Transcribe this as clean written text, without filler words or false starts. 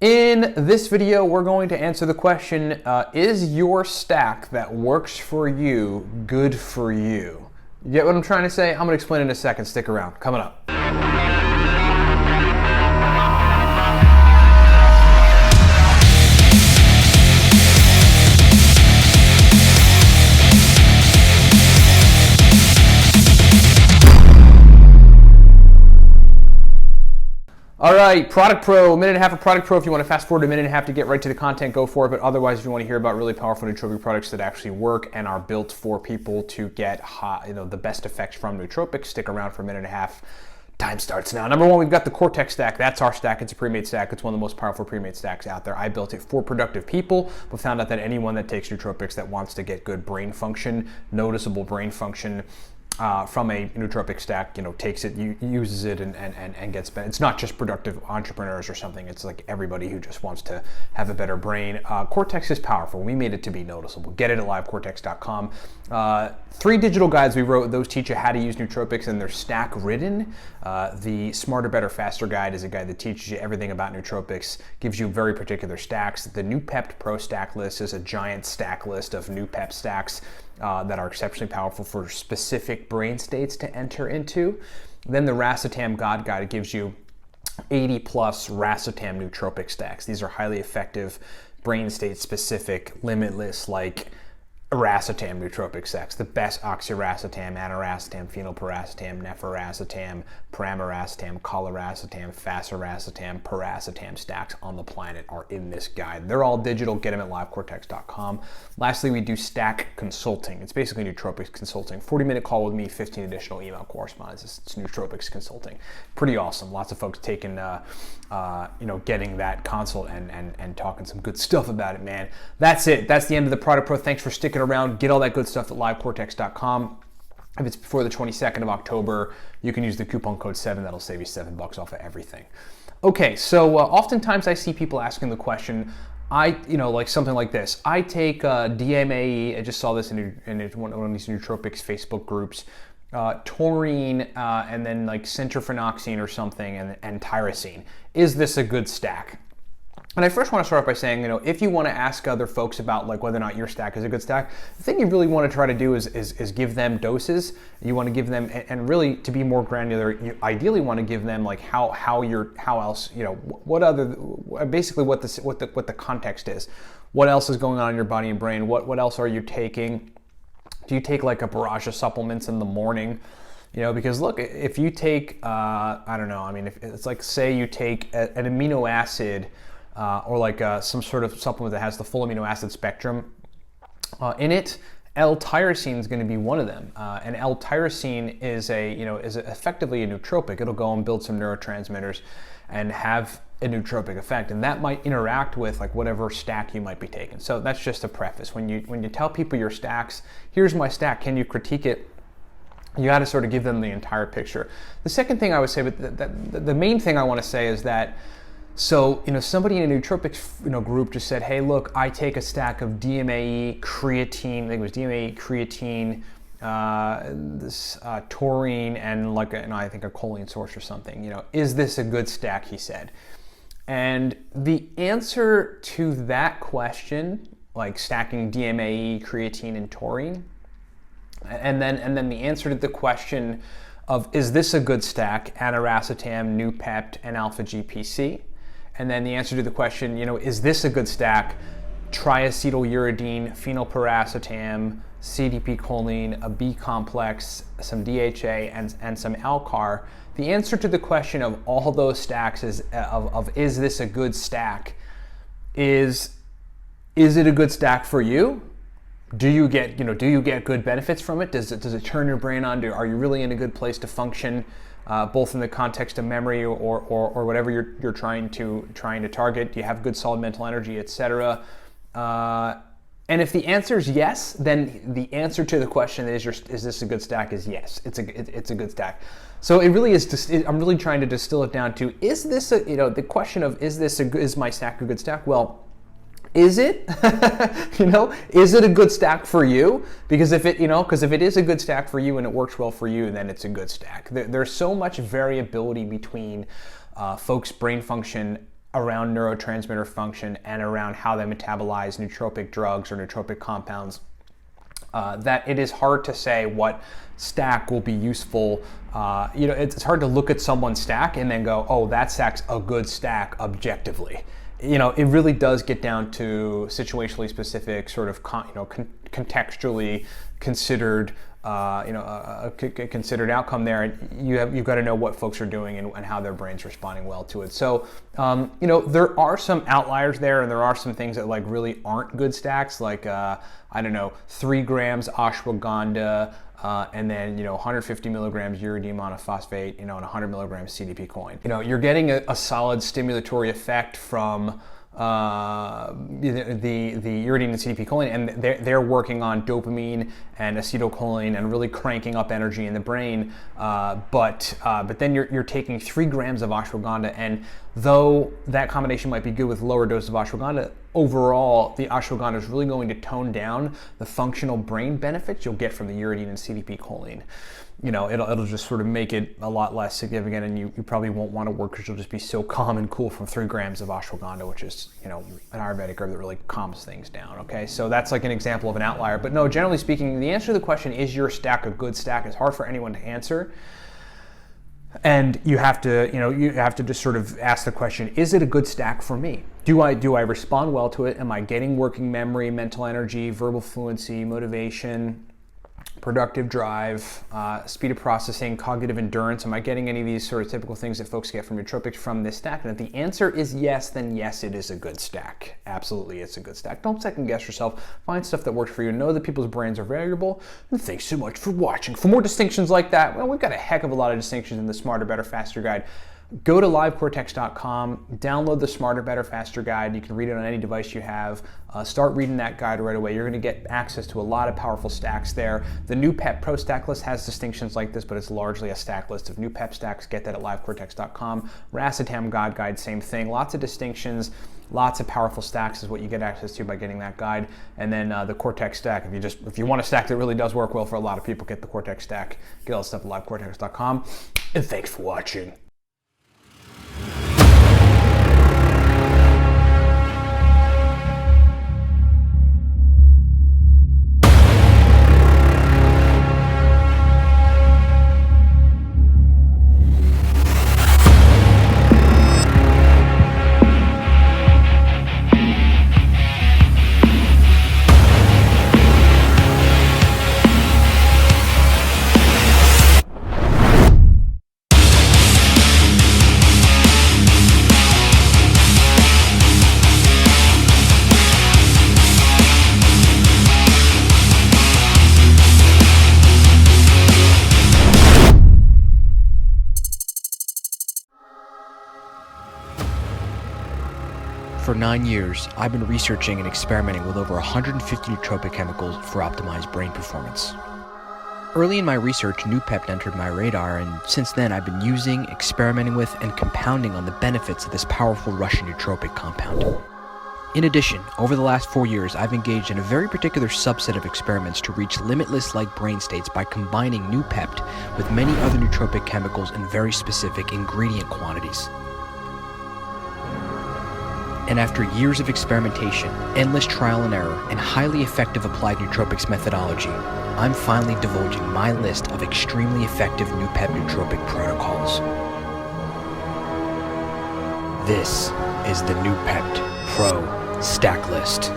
In this video, we're going to answer the question, is your stack that works for you good for you? You get what I'm trying to say? I'm going to explain in a second. Stick around. Coming up. All right, Product Pro, a minute and a half of Product Pro. If you want to fast forward a minute and a half to get right to the content, go for it. But otherwise, if you want to hear about really powerful nootropic products that actually work and are built for people to get the best effects from nootropics, stick around for a minute and a half. Time starts now. Number one, we've got the Cortex stack. That's our stack. It's a pre-made stack. It's one of the most powerful pre-made stacks out there. I built it for productive people, but found out that anyone that takes nootropics that wants to get good brain function, noticeable brain function, from a nootropic stack, takes it, uses it, and gets better. It's not just productive entrepreneurs or something. It's like everybody who just wants to have a better brain. Cortex is powerful. We made it to be noticeable. Get it at livecortex.com. 3 digital guides we wrote. Those teach you how to use nootropics, and they're stack ridden. The Smarter, Better, Faster guide is a guide that teaches you everything about nootropics, gives you very particular stacks. The Noopept Pro stack list is a giant stack list of Noopept stacks that are exceptionally powerful for specific brain states to enter into. Then the Racetam God Guide gives you 80 plus Racetam nootropic stacks. These are highly effective, brain state specific, limitless, like Racetam nootropic stacks. The best oxiracetam, aniracetam, phenylpiracetam, nephiracetam, pramiracetam, coliracetam, faciracetam, piracetam stacks on the planet are in this guide. They're all digital. Get them at livecortex.com. Lastly, we do stack consulting. It's basically nootropics consulting. 40-minute call with me, 15 additional email correspondence. It's nootropics consulting. Pretty awesome. Lots of folks taking, getting that consult and talking some good stuff about it, man. That's it. That's the end of the Product Pro. Thanks for sticking around. Get all that good stuff at livecortex.com. If it's before the 22nd of October, you can use the coupon code 7. That'll save you $7 off of everything. Okay, so oftentimes I see people asking the question, like something like this. I take DMAE, I just saw this in one of these nootropics Facebook groups, taurine, and then like centrophenoxine or something, and tyrosine. Is this a good stack? And I first want to start off by saying, if you want to ask other folks about like whether or not your stack is a good stack, the thing you really want to try to do is give them doses. You want to give them, and really to be more granular, you ideally want to give them like basically what the context is. What else is going on in your body and brain? What else are you taking? Do you take like a barrage of supplements in the morning? Because look, if you take, if it's like, say you take an amino acid, or like some sort of supplement that has the full amino acid spectrum in it, L-tyrosine is going to be one of them. And L-tyrosine is effectively a nootropic. It'll go and build some neurotransmitters and have a nootropic effect, and that might interact with like whatever stack you might be taking. So that's just a preface. When you tell people your stacks, here's my stack, can you critique it? You got to sort of give them the entire picture. The second thing I would say, but the main thing I want to say is that, so, somebody in a nootropics, group just said, hey, look, I take a stack of DMAE, creatine, I think it was DMAE, creatine, taurine, and like I think a choline source or something. Is this a good stack, he said. And the answer to that question, like stacking DMAE, creatine, and taurine, and then the answer to the question of, is this a good stack, aniracetam, Noopept, and alpha-GPC? And then the answer to the question, is this a good stack? Triacetyluridine, phenylpiracetam, CDP choline, a B complex, some DHA, and some Alcar. The answer to the question of all those stacks is is this a good stack? Is it a good stack for you? Do you get good benefits from it? Does it turn your brain on? Are you really in a good place to function? Both in the context of memory or whatever you're trying to target. Do you have good solid mental energy, etc.? And if the answer is yes, then the answer to the question is this a good stack is yes. It's a good stack. So it really is. I'm really trying to distill it down to, is this the question of is my stack a good stack? Well, is it? Is it a good stack for you? Because if it is a good stack for you and it works well for you, then it's a good stack. There's so much variability between folks' brain function around neurotransmitter function and around how they metabolize nootropic drugs or nootropic compounds, that it is hard to say what stack will be useful. It's hard to look at someone's stack and then go, oh, that stack's a good stack objectively. It really does get down to situationally specific, sort of contextually considered, considered outcome there. And you've got to know what folks are doing and how their brain's responding well to it. So, there are some outliers there, and there are some things that like really aren't good stacks, like 3 grams ashwagandha, and then 150 milligrams uridine monophosphate, and 100 milligrams CDP choline. You're getting a solid stimulatory effect from the uridine and CDP choline, and they're working on dopamine and acetylcholine and really cranking up energy in the brain. But then you're taking 3 grams of ashwagandha, and though that combination might be good with lower doses of ashwagandha, overall the ashwagandha is really going to tone down the functional brain benefits you'll get from the uridine and CDP choline. It'll just sort of make it a lot less significant, and you probably won't want to work because you'll just be so calm and cool from 3 grams of ashwagandha, which is, an Ayurvedic herb that really calms things down, okay? So that's like an example of an outlier. But no, generally speaking, the answer to the question, is your stack a good stack, is hard for anyone to answer. And you have to just sort of ask the question, is it a good stack for me? Do I respond well to it? Am I getting working memory, mental energy, verbal fluency, motivation, productive drive, speed of processing, cognitive endurance? Am I getting any of these sort of typical things that folks get from nootropics from this stack? And if the answer is yes, then yes, it is a good stack. Absolutely, it's a good stack. Don't second guess yourself. Find stuff that works for you. Know that people's brains are variable. And thanks so much for watching. For more distinctions like that, well, we've got a heck of a lot of distinctions in the Smarter, Better, Faster guide. Go to livecortex.com, download the Smarter, Better, Faster guide. You can read it on any device you have. Start reading that guide right away. You're going to get access to a lot of powerful stacks there. The new PEP Pro Stack list has distinctions like this, but it's largely a stack list of new PEP stacks. Get that at livecortex.com. Racetam God Guide, same thing. Lots of distinctions, lots of powerful stacks is what you get access to by getting that guide. And then the Cortex stack, if you want a stack that really does work well for a lot of people, get the Cortex stack. Get all the stuff at livecortex.com. And thanks for watching. For 9 years, I've been researching and experimenting with over 150 nootropic chemicals for optimized brain performance. Early in my research, Noopept entered my radar, and since then I've been using, experimenting with, and compounding on the benefits of this powerful Russian nootropic compound. In addition, over the last 4 years, I've engaged in a very particular subset of experiments to reach limitless-like brain states by combining Noopept with many other nootropic chemicals in very specific ingredient quantities. And after years of experimentation, endless trial and error, and highly effective applied nootropics methodology, I'm finally divulging my list of extremely effective Noopept nootropic protocols. This is the Noopept Pro Stack List.